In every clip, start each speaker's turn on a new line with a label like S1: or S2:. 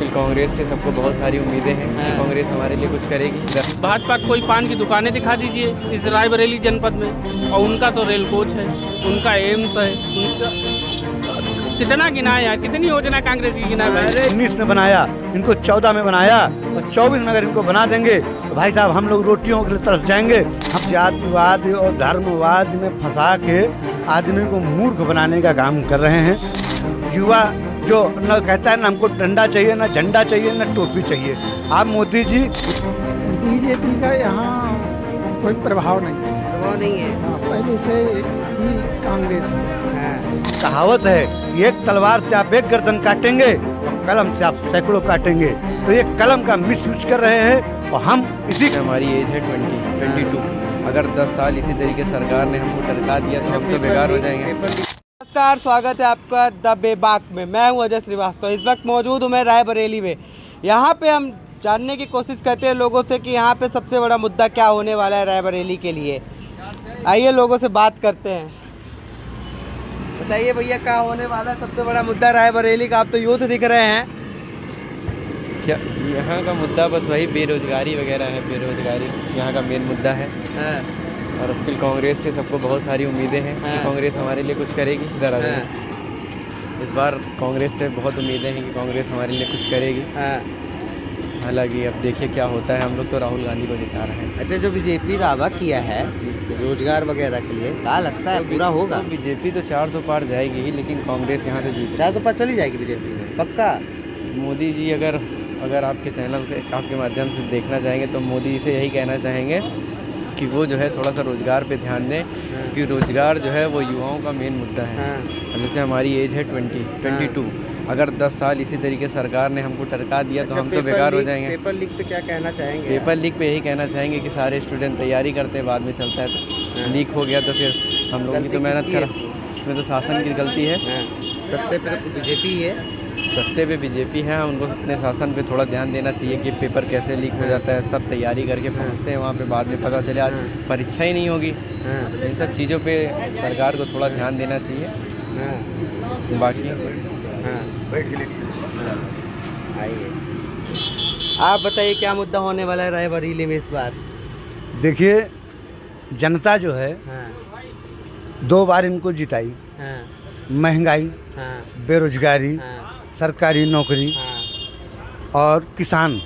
S1: फिर कांग्रेस से सबको बहुत सारी उम्मीदें हैं कि कांग्रेस हमारे लिए कुछ करेगी।
S2: भाजपा कोई पान की दुकानें दिखा दीजिए इस रायबरेली जनपद में, और उनका तो रेल कोच है, उनका एम्स है, उनका कितना गिनाया है, कितनी योजना कांग्रेस की गिनाया है।
S3: 19 में बनाया, इनको 14 में बनाया और 24 में अगर इनको बना देंगे तो भाई साहब हम लोग रोटियों के लिए तरस जाएंगे। हम जातिवाद और धर्मवाद में फंसा के आदमी को मूर्ख बनाने का काम कर रहे हैं। युवा जो न कहता है ना हमको डंडा चाहिए, ना झंडा चाहिए, ना टोपी चाहिए। आप मोदी जी,
S4: बीजेपी का यहाँ कोई प्रभाव नहीं है। हाँ, पहले से ही कांग्रेस है।
S3: कहावत है, एक तलवार से आप एक गर्दन काटेंगे और कलम से आप सैकड़ों काटेंगे। तो ये कलम का मिस यूज कर रहे हैं और हम इसी
S1: हमारी एज है 22। अगर 10 साल इसी तरीके सरकार ने हमको टरका दिया तो हम तो बेकार हो जाएंगे।
S5: नमस्कार, स्वागत है आपका द बेबाक में। मैं हूं अजय श्रीवास्तव। इस वक्त मौजूद हूं मैं रायबरेली में। यहां पे हम जानने की कोशिश करते हैं लोगों से कि यहां पे सबसे बड़ा मुद्दा क्या होने वाला है रायबरेली के लिए। आइए लोगों से बात करते हैं। बताइए भैया, क्या होने वाला है सबसे बड़ा मुद्दा रायबरेली का? आप तो यूथ दिख रहे हैं।
S1: क्या यहाँ का मुद्दा बस वही बेरोजगारी वगैरह है। बेरोजगारी यहाँ का मेन मुद्दा है। और फिर कांग्रेस से सबको बहुत सारी उम्मीदें हैं कि कांग्रेस हमारे लिए कुछ करेगी। इस बार कांग्रेस से बहुत उम्मीदें हैं कि कांग्रेस हमारे लिए कुछ करेगी। हालांकि अब देखिए क्या होता है। हम लोग तो राहुल गांधी को जिता रहे हैं।
S5: अच्छा, जो बीजेपी दावा किया है रोजगार वगैरह के लिए, क्या लगता है पूरा होगा?
S1: बीजेपी तो 400 पार जाएगी ही, लेकिन कांग्रेस यहाँ से जीत
S5: 400 पार चली जाएगी बीजेपी में पक्का।
S1: मोदी जी अगर आपके चैनल से, आपके माध्यम से देखना चाहेंगे तो मोदी से यही कहना चाहेंगे कि वो जो है थोड़ा सा रोज़गार पे ध्यान दें, क्योंकि रोज़गार जो है वो युवाओं का मेन मुद्दा है। जैसे हमारी एज है 22। अगर 10 साल इसी तरीके सरकार ने हमको टरका दिया तो हम तो बेकार हो जाएंगे।
S5: पेपर लीक पे क्या कहना चाहेंगे?
S1: पेपर लीक पे यही कहना चाहेंगे कि सारे स्टूडेंट तैयारी करते हैं, बाद में चलता है तो लीक हो गया तो फिर हम लोगों की तो मेहनत इसमें तो शासन की गलती है।
S5: सत्ते पे तो बीजेपी है।
S1: सत्ते पे बीजेपी है। उनको अपने शासन पे थोड़ा ध्यान देना चाहिए कि पेपर कैसे लीक हो जाता है। सब तैयारी करके पहुँचते हैं वहाँ पे, बाद में पता चले आज परीक्षा ही नहीं होगी। इन सब चीज़ों पे सरकार को थोड़ा ध्यान देना चाहिए। बाकी
S5: आइए आप बताइए क्या मुद्दा होने वाला है रायबरेली में इस बार?
S3: देखिए, जनता जो है 2 बार इनको जिताई। महंगाई, बेरोजगारी, सरकारी नौकरी और किसान।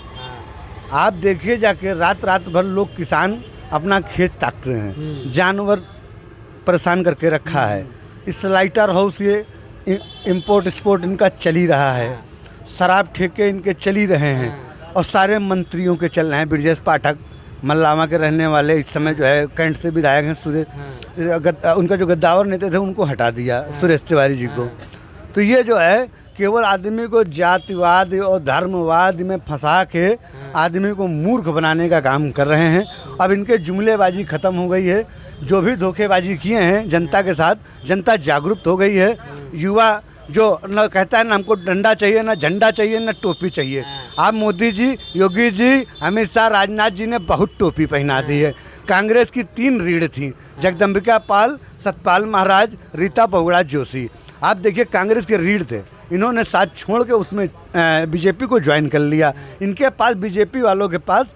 S3: आप देखिए जाके रात भर लोग किसान अपना खेत ताकते हैं। जानवर परेशान करके रखा है। इस लाइटर हाउस ये इंपोर्ट एक्सपोर्ट इनका चल ही रहा है। शराब ठेके इनके चल ही रहे हैं और सारे मंत्रियों के चल रहे हैं। ब्रजेश पाठक मल्लावा के रहने वाले इस समय जो है कैंट से विधायक हैं। सुरेश उनका जो गद्दावर नेता थे उनको हटा दिया, सुरेश तिवारी जी को। तो ये जो है केवल आदमी को जातिवाद और धर्मवाद में फंसा के आदमी को मूर्ख बनाने का काम कर रहे हैं। अब इनके जुमलेबाजी ख़त्म हो गई है। जो भी धोखेबाजी किए हैं जनता के साथ, जनता जागरूक हो गई है। युवा जो न कहता है ना हमको डंडा चाहिए, ना झंडा चाहिए, ना टोपी चाहिए। आप मोदी जी, योगी जी, अमित शाह, राजनाथ जी ने बहुत टोपी पहना दी है। कांग्रेस की 3 रीढ़ थी, जगदम्बिका पाल, सतपाल महाराज, रीता बहुगुणा जोशी। आप देखिए कांग्रेस के रीढ़ थे, इन्होंने साथ छोड़ के उसमें बीजेपी को ज्वाइन कर लिया। इनके पास, बीजेपी वालों के पास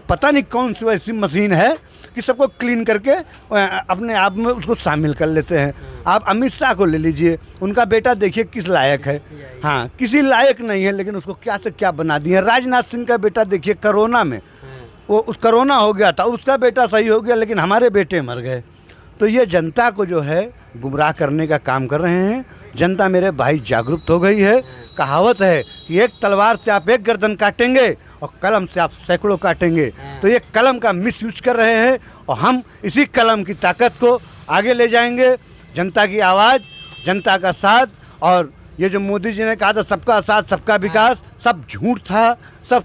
S3: पता नहीं कौन सी ऐसी मशीन है कि सबको क्लीन करके अपने आप में उसको शामिल कर लेते हैं। आप अमित शाह को ले लीजिए, उनका बेटा देखिए किस लायक है। हाँ, किसी लायक नहीं है, लेकिन उसको क्या से क्या बना दिए। राजनाथ सिंह का बेटा देखिए, कोरोना में उस कोरोना हो गया था, उसका बेटा सही हो गया, लेकिन हमारे बेटे मर गए। तो ये जनता को जो है गुमराह करने का काम कर रहे हैं। जनता मेरे भाई जागरूक हो गई है। कहावत है कि एक तलवार से आप एक गर्दन काटेंगे और कलम से आप सैकड़ों काटेंगे। तो ये कलम का मिस यूज कर रहे हैं और हम इसी कलम की ताकत को आगे ले जाएंगे। जनता की आवाज़, जनता का साथ। और ये जो मोदी जी ने कहा था सबका साथ सबका विकास, सब झूठ था, सब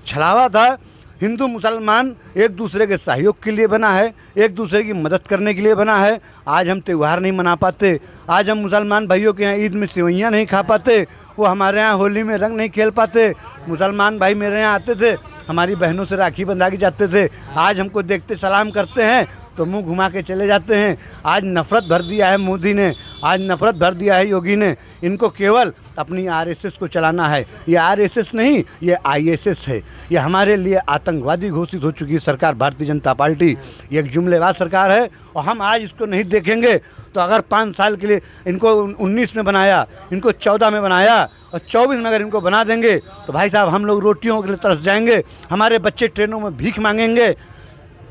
S3: छलावा था। हिंदू मुसलमान एक दूसरे के सहयोग के लिए बना है, एक दूसरे की मदद करने के लिए बना है। आज हम त्यौहार नहीं मना पाते, आज हम मुसलमान भाइयों के यहाँ ईद में सेवइयाँ नहीं खा पाते, वो हमारे यहाँ होली में रंग नहीं खेल पाते। मुसलमान भाई मेरे यहाँ आते थे, हमारी बहनों से राखी बंधा के जाते थे, आज हमको देखते सलाम करते हैं। तो मुंह घुमा के चले जाते हैं। आज नफरत भर दिया है मोदी ने, आज नफरत भर दिया है योगी ने। इनको केवल अपनी आरएसएस को चलाना है। ये आरएसएस नहीं, ये आईएसएस है। ये हमारे लिए आतंकवादी घोषित हो चुकी है सरकार भारतीय जनता पार्टी। ये एक जुमलेबाज सरकार है और हम आज इसको नहीं देखेंगे तो अगर 5 साल के लिए इनको 19 में बनाया, इनको 14 में बनाया और 24 में अगर इनको बना देंगे तो भाई साहब हम लोग रोटियों के लिए तरस जाएंगे। हमारे बच्चे ट्रेनों में भीख मांगेंगे,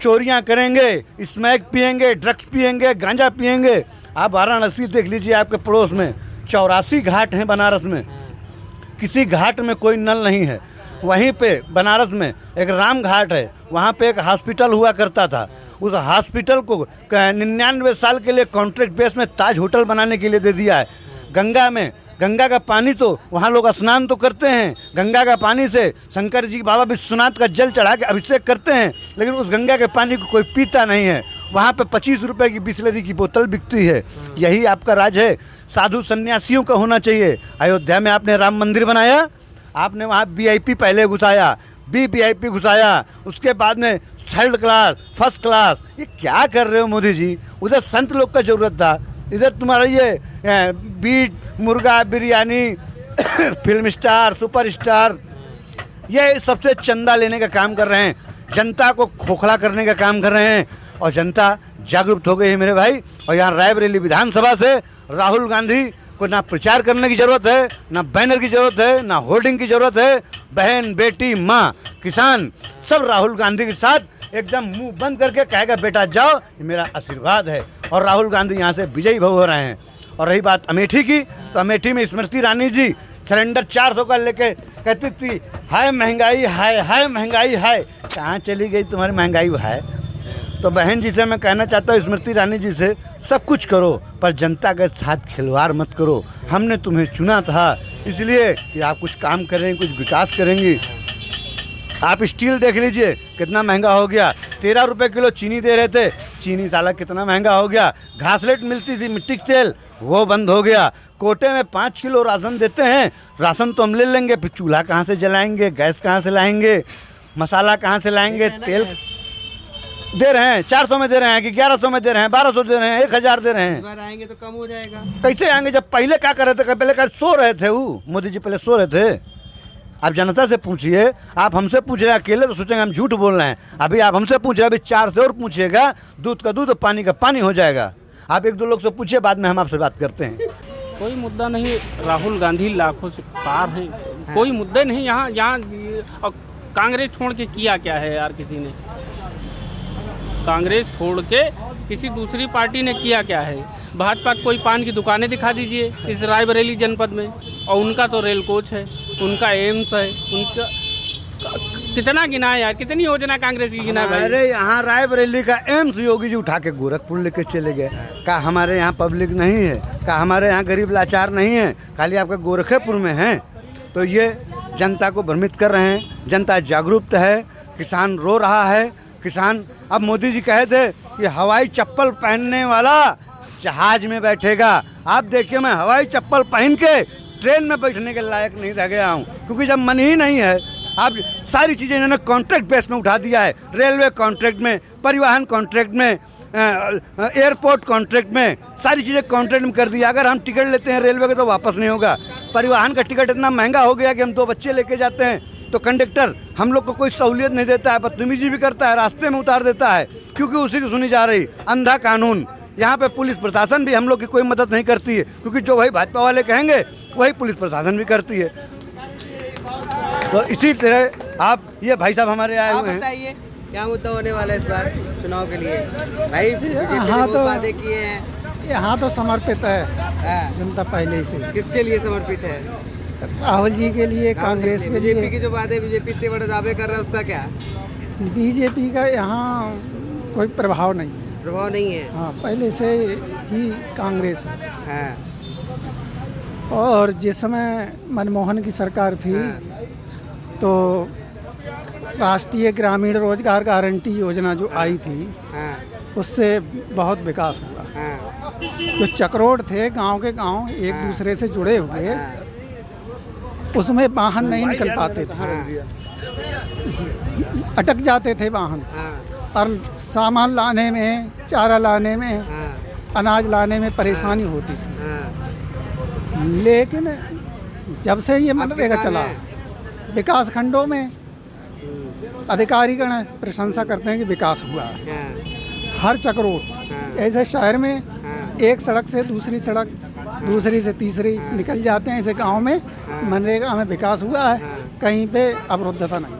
S3: चोरियां करेंगे, स्मैक पिएंगे, ड्रग्स पिएंगे, गांजा पिएंगे। आप वाराणसी देख लीजिए, आपके पड़ोस में 84 घाट हैं बनारस में, किसी घाट में कोई नल नहीं है। वहीं पे बनारस में एक राम घाट है, वहाँ पे एक हॉस्पिटल हुआ करता था। उस हॉस्पिटल को 99 साल के लिए कॉन्ट्रैक्ट बेस में ताज होटल बनाने के लिए दे दिया है। गंगा में, गंगा का पानी तो वहाँ लोग स्नान तो करते हैं, गंगा का पानी से शंकर जी बाबा विश्वनाथ का जल चढ़ा के अभिषेक करते हैं, लेकिन उस गंगा के पानी को कोई पीता नहीं है। वहाँ पे 25 रुपए की बिस्लरी की बोतल बिकती है। यही आपका राज है। साधु सन्यासियों का होना चाहिए। अयोध्या में आपने राम मंदिर बनाया, आपने वहाँ VIP पहले घुसाया, VIP घुसाया, उसके बाद में 3rd क्लास, 1st क्लास। ये क्या कर रहे हो मोदी जी? उधर संत लोग का ज़रूरत था, इधर तुम्हारा ये बीट, मुर्गा, biryani, film star, super star, ये सबसे चंदा लेने का काम कर रहे हैं, जनता को खोखला करने का काम कर रहे हैं। और जनता जागरूक हो गई है मेरे भाई। और यहाँ रायबरेली विधानसभा से राहुल गांधी को ना प्रचार करने की ज़रूरत है, ना बैनर की ज़रूरत है, ना होर्डिंग की ज़रूरत है। बहन, बेटी, माँ, किसान सब राहुल गांधी के साथ एकदम मुंह बंद करके कहेगा बेटा जाओ, ये मेरा आशीर्वाद है। और राहुल गांधी यहाँ से विजयी भव हो रहे हैं। और रही बात अमेठी की, तो अमेठी में स्मृति ईरानी जी सिलेंडर 400 का लेके कहती थी हाय महंगाई, हाय हाय महंगाई, हाय। कहाँ चली गई तुम्हारी महंगाई है? तो बहन जी से मैं कहना चाहता हूँ, स्मृति ईरानी जी से, सब कुछ करो पर जनता के साथ खिलवाड़ मत करो। हमने तुम्हें चुना था इसलिए कि आप कुछ काम करेंगे, कुछ विकास करेंगी। आप स्टील देख लीजिए कितना महंगा हो गया। 13 रुपये किलो चीनी दे रहे थे, चीनी साला कितना महंगा हो गया। घासलेट मिलती थी मिट्टी का तेल, वो बंद हो गया। कोटे में 5 किलो राशन देते हैं, राशन तो हम ले लेंगे, फिर चूल्हा कहाँ से जलाएंगे, गैस कहाँ से लाएंगे, मसाला कहाँ से लाएंगे, तेल दे रहे हैं 400 में दे रहे हैं कि 1100 में दे रहे हैं, 1200 दे रहे हैं, 1000 दे रहे हैं।
S5: इस बार आएंगे तो कम हो जाएगा।
S3: कैसे आएंगे जब पहले क्या कर रहे थे? पहले क्या सो रहे थे? वो मोदी जी पहले सो रहे थे। आप जनता से पूछिए, आप हमसे पूछ रहे हैं अकेले तो सोचेंगे हम झूठ बोल रहे हैं। अभी आप हमसे पूछ रहे हैं, अभी 4 से और पूछिएगा, दूध का दूध, पानी का पानी हो जाएगा। आप 1-2 लोग से पूछिए, बाद में हम आपसे बात करते हैं।
S2: कोई मुद्दा नहीं, राहुल गांधी लाखों से पार हैं, कोई मुद्दे नहीं यहाँ। कांग्रेस छोड़ के किया क्या है यार किसी ने? कांग्रेस छोड़ के किसी दूसरी पार्टी ने किया क्या है? भाजपा कोई पान की दुकानें दिखा दीजिए इस रायबरेली जनपद में, और उनका तो रेल कोच है, उनका एम्स है, उनका कितना गिना है यार, कितनी योजना कांग्रेस की गिना भाई।
S3: अरे यहाँ रायबरेली का एम्स योगी जी उठा के गोरखपुर लेके चले गए। क्या हमारे यहाँ पब्लिक नहीं है? क्या हमारे यहाँ गरीब लाचार नहीं है? खाली आपके गोरखपुर में हैं? तो ये जनता को भ्रमित कर रहे हैं। जनता जागरूक है, किसान रो रहा है। किसान, अब मोदी जी कहे थे कि हवाई चप्पल पहनने वाला जहाज में बैठेगा। आप देखिए, मैं हवाई चप्पल पहन के ट्रेन में बैठने के लायक नहीं रह गया हूँ, क्योंकि जब मन ही नहीं है। आप सारी चीज़ें इन्होंने कॉन्ट्रैक्ट बेस में उठा दिया है। रेलवे कॉन्ट्रैक्ट में, परिवहन कॉन्ट्रैक्ट में, एयरपोर्ट कॉन्ट्रैक्ट में, सारी चीज़ें कॉन्ट्रैक्ट में कर दिया। अगर हम टिकट लेते हैं रेलवे का तो वापस नहीं होगा। परिवहन का टिकट इतना महंगा हो गया कि हम 2 बच्चे लेके जाते हैं तो कंडक्टर हम लोग को कोई सहूलियत नहीं देता है, बदतमीजी भी करता है, रास्ते में उतार देता है, क्योंकि उसी की सुनी जा रही अंधा कानून। यहाँ पे पुलिस प्रशासन भी हम लोग की कोई मदद नहीं करती है, क्योंकि जो वही भाजपा वाले कहेंगे वही पुलिस प्रशासन भी करती है। तो इसी तरह आप ये भाई साहब हमारे आए हुए हैं।
S5: बताइए क्या मुद्दा होने वाला है इस बार चुनाव के लिए? भाई
S4: हाँ तो
S5: वादे किए हैं,
S4: यहाँ तो समर्पित है जनता पहले से।
S5: किसके लिए समर्पित है?
S4: राहुल जी के लिए, कांग्रेस के
S5: बीजेपी
S4: लिए।
S5: के जो वादे बीजेपी इतने बड़े दावे कर रहा है, उसका क्या?
S4: बीजेपी का यहाँ कोई प्रभाव नहीं,
S5: प्रभाव नहीं है।
S4: हाँ, पहले से ही कांग्रेस है।
S5: हाँ।
S4: और जिस समय मनमोहन की सरकार थी तो राष्ट्रीय ग्रामीण रोजगार गारंटी योजना जो आई थी, उससे बहुत विकास हुआ। जो चक्रोड थे गांव के गांव एक दूसरे से जुड़े हुए, उसमें वाहन नहीं निकल पाते थे, अटक जाते थे वाहन। और सामान लाने में, चारा लाने में,
S5: हाँ
S4: अनाज लाने में परेशानी होती थी।
S5: हाँ
S4: लेकिन जब से ये मनरेगा
S5: किसान
S4: चला,
S5: हैं?
S4: विकास खंडों में अधिकारीगण प्रशंसा करते हैं कि विकास हुआ है।
S5: हाँ
S4: हर चक्रोट,
S5: हाँ
S4: ऐसे शहर में
S5: हाँ
S4: एक सड़क से दूसरी सड़क, दूसरी से तीसरी निकल जाते हैं। ऐसे गांव में मनरेगा में विकास हुआ है, कहीं पे अवरुद्धता नहीं।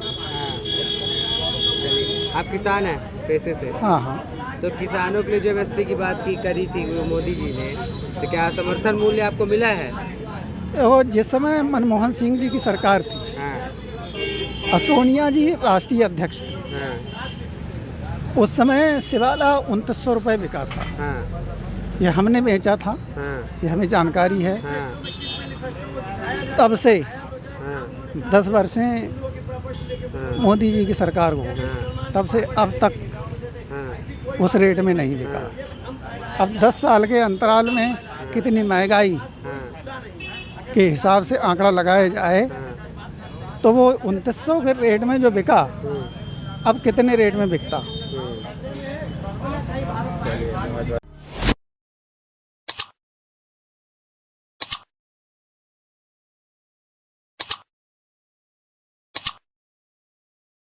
S5: चलिए, आप किसान हैं पैसे से,
S4: हाँ हाँ,
S5: तो किसानों के लिए जो एमएसपी की बात की करी थी वो मोदी जी ने, तो क्या समर्थन मूल्य आपको मिला है?
S4: वो जिस समय मनमोहन सिंह जी की सरकार थी,
S5: हाँ
S4: और सोनिया जी राष्ट्रीय अध्यक्ष थी,
S5: हाँ
S4: उस समय शिवाला 2900 रुपये बिका था।
S5: हाँ
S4: ये हमने बेचा था,
S5: हाँ
S4: ये हमें जानकारी है।
S5: हाँ
S4: तब से
S5: हाँ
S4: 10 वर्षें
S5: हाँ
S4: मोदी जी की सरकार को,
S5: हाँ
S4: तब से अब तक
S5: हाँ
S4: उस रेट में नहीं बिका। अब 10 साल के अंतराल में कितनी महंगाई
S5: हाँ
S4: के हिसाब से आंकड़ा लगाया जाए तो वो 2900 के रेट में जो बिका अब कितने रेट में बिकता।